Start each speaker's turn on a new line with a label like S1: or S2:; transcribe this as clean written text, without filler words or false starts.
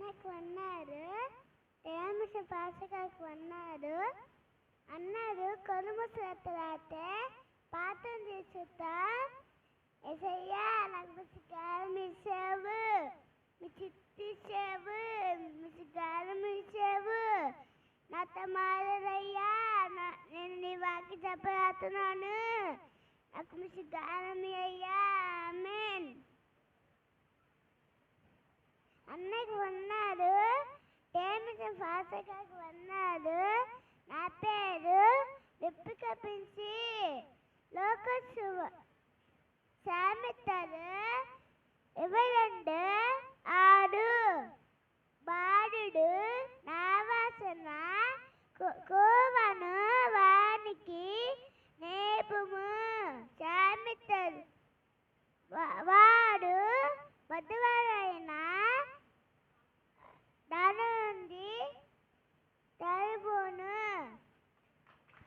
S1: అన్నకు అన్నారు, ఏమిష పాసకాకు అన్నారు. అన్నారు కొలుముసల తర్వాత పాతం తీసుకుంటా. ఎసయ్యా నాకు ముసిగారం ఇచ్చావు, మీ చిట్టి ఇచ్చావు, ముసిగారం ఇచ్చావు, నాతో మారయ్యా, నేను నీ వాకి చెప్పరాతున్నాను, నాకు ముసిగారం అయ్యా. ఆమేన్. అన్నకు అన్నారు, ఏమిష పాసకాకు అన్నారు, నా పేరు రిప్పిక పిలిచి లోకోత్సవ సామెతలు 22:6